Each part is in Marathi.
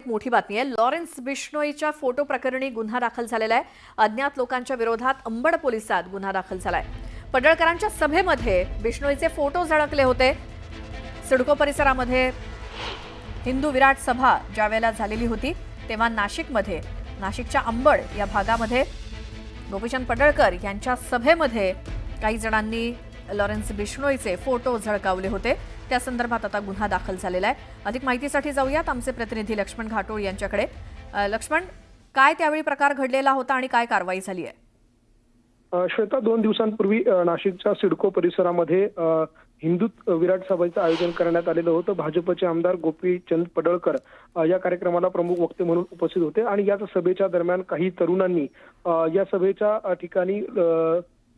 मोठी बातमी आहे। लॉरेन्स बिश्नोईच्या फोटो प्रकरणी गुन्हा दाखल झालेला आहे। अज्ञात लोकांच्या विरोधात अंबड पोलिसात गुन्हा दाखल झालाय। पडळकरांच्या सभेमध्ये बिश्नोईचे फोटो झळकले होते। सिडको परिसरामध्ये हिंदू विराट सभा ज्यावेळेला झालेली होती तेव्हा नाशिकच्या अंबड या भागामध्ये गोपीचंद पडळकर यांच्या सभेमध्ये काही जणांनी लॉरेन्स बिश्नोईचे फोटो झळकावले होते। त्या संदर्भात आता गुन्हा दाखल झालेला आहे। अधिक माहितीसाठी जाऊयात आमचे प्रतिनिधी लक्ष्मण घाटोळ यांच्याकडे। लक्ष्मण, काय त्यावेळी प्रकार घडलेला होता आणि काय कारवाई झाली आहे? श्वेता, 2 दिवसांपूर्वी नाशिकच्या सिडको परिसरामध्ये हिंदू विराट सभेचं आयोजन करण्यात आलेलं होतं। भाजपचे आमदार गोपीचंद पडळकर या कार्यक्रमाला प्रमुख वक्ते म्हणून उपस्थित होते आणि याच सभेच्या दरम्यान काही तरुणांनी या सभेच्या ठिकाणी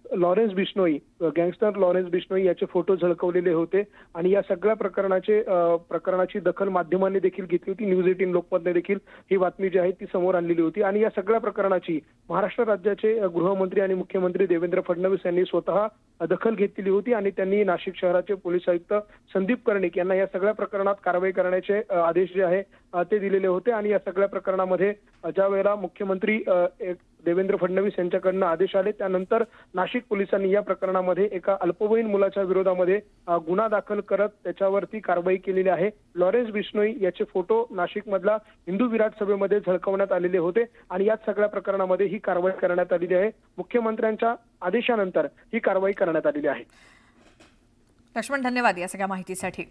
Lawrence Bishnoi, gangster Lawrence Bishnoi याचे फोटो झळकवलेले होते आणि या सगळ्या प्रकरणाची दखल माध्यमांनी देखील घेतली होती। न्यूज 18 लोकमतने देखील ही बातमी जी आहे ती समोर आणलेली होती आणि या सगळ्या प्रकरणाची महाराष्ट्र राज्याचे गृहमंत्री आणि मुख्यमंत्री देवेंद्र फडणवीस यांनी स्वतः दखल घेतलेली होती आणि त्यांनी नाशिक शहराचे पोलीस आयुक्त संदीप कर्णिक यांना या सगळ्या प्रकरणात कारवाई करण्याचे आदेश जे आहे ते दिलेले होते आणि या सगळ्या प्रकरणामध्ये ज्या वेळेला मुख्यमंत्री देवेंद्र फडणवीस यांच्याकडून आदेश आले त्यानंतर नाशिक पोलिसांनी या प्रकरणामध्ये एका अल्पवयीन मुलाच्या विरोधामध्ये गुन्हा दाखल करत त्याच्यावरती कारवाई केलेली आहे। लॉरेन्स बिश्नोई याचे फोटो नाशिकमधला हिंदू विराट सभेमध्ये झळकवण्यात आलेले होते आणि याच सगळ्या प्रकरणामध्ये ही कारवाई करण्यात आलेली आहे। मुख्यमंत्र्यांच्या आदेशानंतर ही कारवाई करण्यात आलेली आहे। लक्ष्मण, धन्यवाद या सगळ्या माहितीसाठी।